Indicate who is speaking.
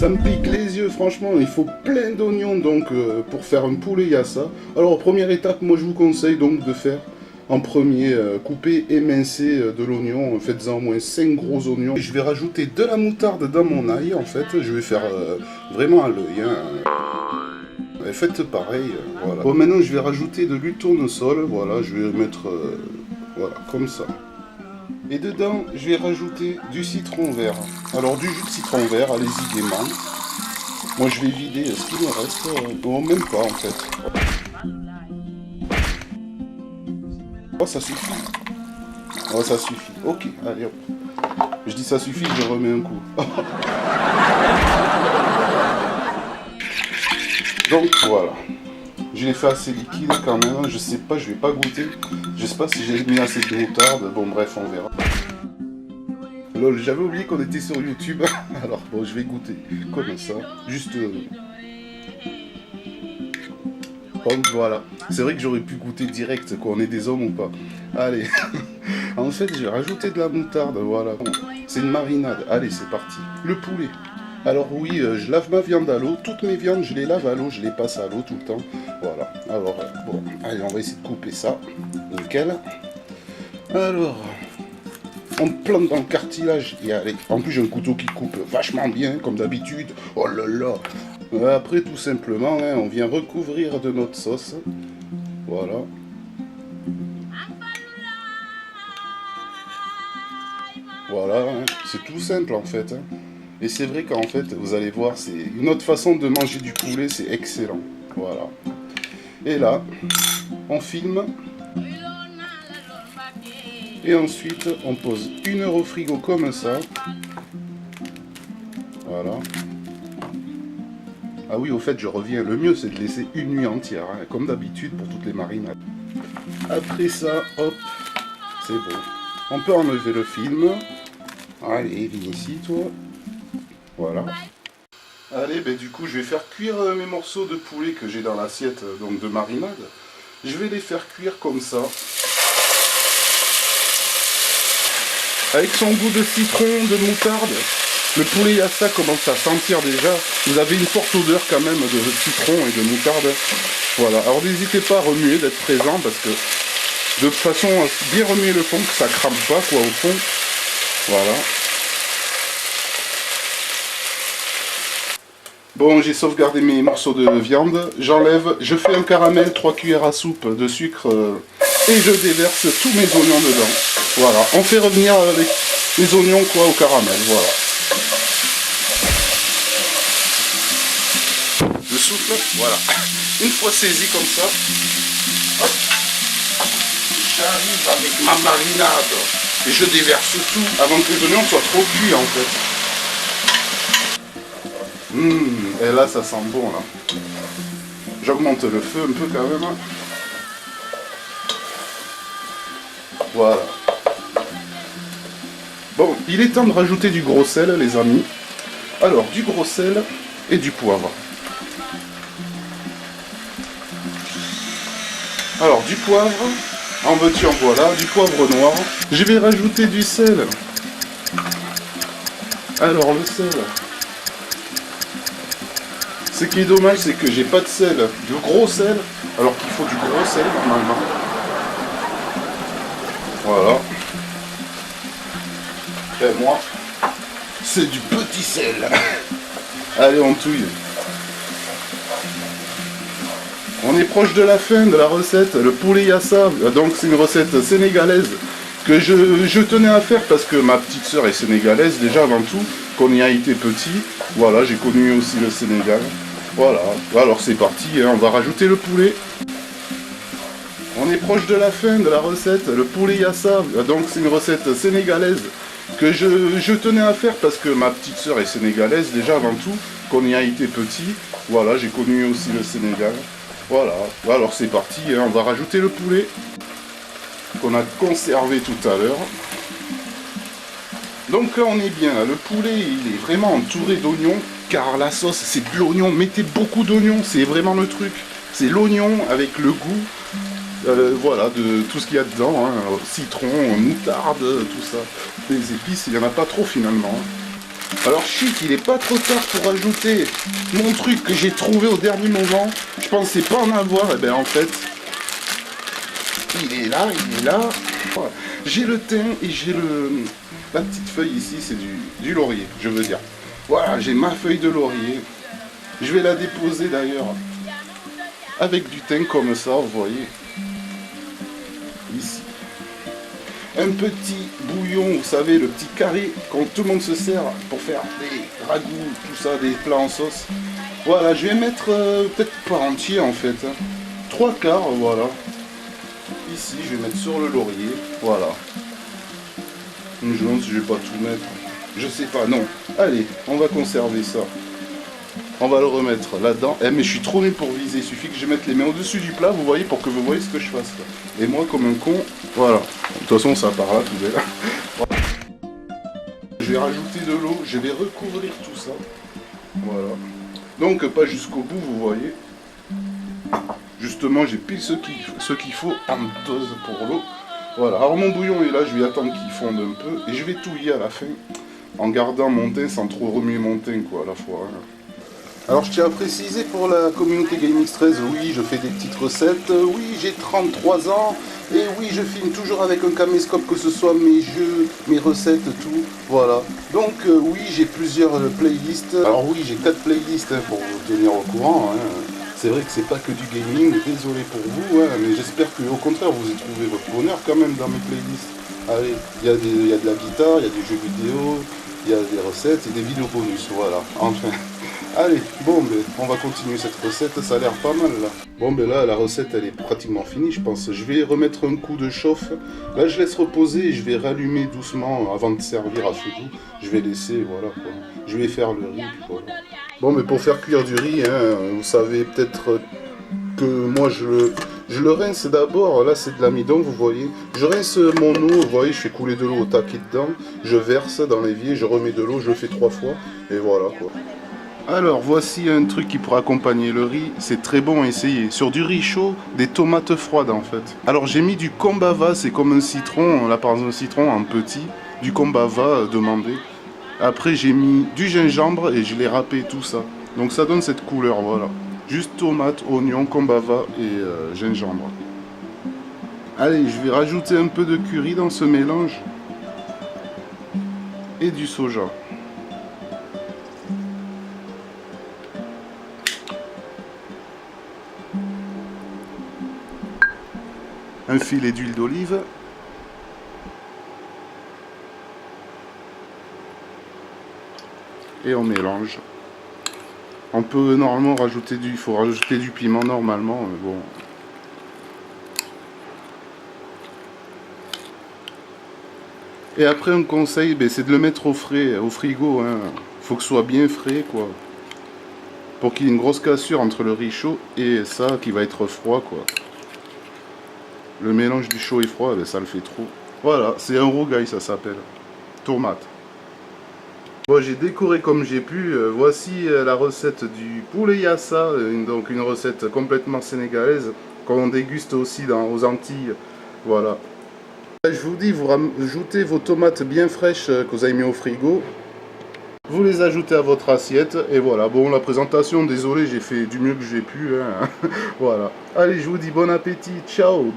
Speaker 1: Ça me pique les yeux, franchement, il faut plein d'oignons donc pour faire un poulet yassa. Alors première étape, moi je vous conseille donc de faire en premier couper, émincer de l'oignon, faites-en au moins 5 gros oignons. Je vais rajouter de la moutarde dans mon ail en fait, je vais faire vraiment à l'œil. Et faites pareil, voilà. Bon maintenant je vais rajouter de l'huile tournesol, voilà, je vais mettre voilà, comme ça. Et dedans, je vais rajouter du citron vert. Alors du jus de citron vert, allez-y gaiement. Moi je vais vider ce qu'il me reste. Non, même pas en fait. Oh, ça suffit. Oh, ça suffit. Ok, allez hop. Je dis ça suffit, je remets un coup. Donc voilà. Je l'ai fait assez liquide quand même, je sais pas, je vais pas goûter. Je sais pas si j'ai mis assez de moutarde, bon bref, on verra. Lol, j'avais oublié qu'on était sur YouTube, alors bon, je vais goûter comme ça, juste... Donc voilà, c'est vrai que j'aurais pu goûter direct, quoi, on est des hommes ou pas. Allez, en fait j'ai rajouté de la moutarde, voilà. C'est une marinade, allez c'est parti. Le poulet. Alors oui, je lave ma viande à l'eau, toutes mes viandes je les lave à l'eau, je les passe à l'eau tout le temps. Voilà, alors bon, allez on va essayer de couper ça, nickel. Alors, on plante dans le cartilage, et allez, en plus j'ai un couteau qui coupe vachement bien, comme d'habitude. Oh là là. Après tout simplement, hein, on vient recouvrir de notre sauce, voilà. Voilà, hein, c'est tout simple en fait. Hein. Et c'est vrai qu'en fait, vous allez voir, c'est une autre façon de manger du poulet, c'est excellent. Voilà. Et là, on filme. Et ensuite, on pose 1 heure au frigo comme ça. Voilà. Ah oui, au fait, je reviens. Le mieux, c'est de laisser une nuit entière, hein, comme d'habitude pour toutes les marinades. Après ça, hop, c'est bon. On peut enlever le film. Allez, viens ici, toi. Voilà. Allez, ben du coup, je vais faire cuire mes morceaux de poulet que j'ai dans l'assiette donc de marinade. Je vais les faire cuire comme ça. Avec son goût de citron, de moutarde. Le poulet yassa commence à sentir déjà. Vous avez une forte odeur quand même de citron et de moutarde. Voilà. Alors n'hésitez pas à remuer, d'être présent parce que de façon à bien remuer le fond, que ça crame pas quoi au fond. Voilà. Bon, j'ai sauvegardé mes morceaux de viande, j'enlève, je fais un caramel, 3 cuillères à soupe de sucre et je déverse tous mes oignons dedans. Voilà, on fait revenir les oignons quoi au caramel, voilà. Je souffle, voilà. Une fois saisi comme ça, hop, j'arrive avec ma marinade et je déverse tout avant que les oignons soient trop cuits en fait. Et là ça sent bon là. J'augmente le feu un peu quand même. Voilà. Bon, il est temps de rajouter du gros sel les amis. Alors du gros sel et du poivre. Alors du poivre, en veux-tu en voilà, du poivre noir. Je vais rajouter du sel. Alors le sel. Ce qui est dommage, c'est que j'ai pas de sel, de gros sel, alors qu'il faut du gros sel normalement. Voilà. Et moi, c'est du petit sel. Allez, on touille. On est proche de la fin de la recette, le poulet yassa. Donc c'est une recette sénégalaise que je tenais à faire parce que ma petite sœur est sénégalaise déjà avant tout, qu'on y a été petit. Voilà, j'ai connu aussi le Sénégal. Voilà, alors c'est parti, hein, on va rajouter le poulet. On est proche de la fin de la recette, le poulet yassa. Donc c'est une recette sénégalaise que je tenais à faire parce que ma petite sœur est sénégalaise déjà avant tout, qu'on y a été petit. Voilà, j'ai connu aussi le Sénégal. Voilà, alors c'est parti, hein, on va rajouter le poulet qu'on a conservé tout à l'heure. Donc là on est bien, le poulet il est vraiment entouré d'oignons, car la sauce c'est de l'oignon, mettez beaucoup d'oignons, c'est vraiment le truc. C'est l'oignon avec le goût, voilà, de tout ce qu'il y a dedans, hein, citron, moutarde, tout ça. Les épices, il n'y en a pas trop finalement. Alors chic, il est pas trop tard pour ajouter mon truc que j'ai trouvé au dernier moment. Je pensais pas en avoir, et ben en fait, il est là. Voilà. J'ai le thym et j'ai la petite feuille ici, c'est du laurier, je veux dire. Voilà, j'ai ma feuille de laurier. Je vais la déposer d'ailleurs avec du thym comme ça, vous voyez. Ici. Un petit bouillon, vous savez, le petit carré, quand tout le monde se sert pour faire des ragoûts, tout ça, des plats en sauce. Voilà, je vais mettre, peut-être pas entier en fait, hein. 3/4, voilà. Ici, je vais mettre sur le laurier, voilà. Je me demande si je vais pas tout mettre. Je sais pas, non. Allez, on va conserver ça. On va le remettre là-dedans. Eh mais je suis trop nul pour viser, il suffit que je mette les mains au-dessus du plat, vous voyez, pour que vous voyez ce que je fasse. Et moi, comme un con, voilà. De toute façon, ça part là, tout est là. Voilà. Je vais rajouter de l'eau, je vais recouvrir tout ça. Voilà. Donc, pas jusqu'au bout, vous voyez. Justement, j'ai pile ce qu'il faut en dose pour l'eau. Voilà. Alors, mon bouillon est là, je vais attendre qu'il fonde un peu. Et je vais touiller à la fin, en gardant mon thym sans trop remuer mon thym, quoi, à la fois. Hein. Alors je tiens à préciser pour la communauté GameX13, oui je fais des petites recettes, oui j'ai 33 ans, et oui je filme toujours avec un caméscope, que ce soit mes jeux, mes recettes, tout, voilà. Donc oui j'ai plusieurs playlists, alors oui j'ai 4 playlists hein, pour vous tenir au courant, hein. C'est vrai que c'est pas que du gaming, désolé pour vous, hein, mais j'espère qu'au contraire vous y trouvez votre bonheur quand même dans mes playlists. Allez, il y a de la guitare, il y a des jeux vidéo, il y a des recettes et des vidéos bonus, voilà, enfin. Allez, bon, ben, on va continuer cette recette, ça a l'air pas mal là. Bon, ben là, la recette elle est pratiquement finie, je pense. Je vais remettre un coup de chauffe. Là, je laisse reposer et je vais rallumer doucement avant de servir à feu doux. Je vais laisser, voilà quoi. Je vais faire le riz, puis voilà. Bon, mais pour faire cuire du riz, hein, vous savez peut-être que moi je le rince d'abord. Là, c'est de l'amidon, vous voyez. Je rince mon eau, vous voyez, je fais couler de l'eau au taquet dedans. Je verse dans l'évier, je remets de l'eau, je le fais 3 fois. Et voilà quoi. Alors voici un truc qui pourra accompagner le riz, c'est très bon à essayer. Sur du riz chaud, des tomates froides en fait. Alors j'ai mis du kombava, c'est comme un citron, là par exemple un citron en petit, du kombava demandé. Après j'ai mis du gingembre et je l'ai râpé tout ça. Donc ça donne cette couleur, voilà. Juste tomate, oignon, kombava et gingembre. Allez, je vais rajouter un peu de curry dans ce mélange. Et du soja. Un filet d'huile d'olive. Et on mélange. On peut normalement rajouter il faut rajouter du piment normalement, mais bon. Et après un conseil, ben, c'est de le mettre au frais, au frigo. Hein. Faut que ce soit bien frais, quoi. Pour qu'il y ait une grosse cassure entre le riz chaud et ça qui va être froid, quoi. Le mélange du chaud et froid, ben, ça le fait trop. Voilà, c'est un rougail, ça s'appelle. Tomate. Bon, j'ai décoré comme j'ai pu. Voici la recette du poulet yassa, donc une recette complètement sénégalaise qu'on déguste aussi aux Antilles. Voilà. Je vous dis, vous rajoutez vos tomates bien fraîches que vous avez mis au frigo. Vous les ajoutez à votre assiette et voilà. Bon, la présentation, désolé, j'ai fait du mieux que j'ai pu. Hein. Voilà. Allez, je vous dis bon appétit. Ciao.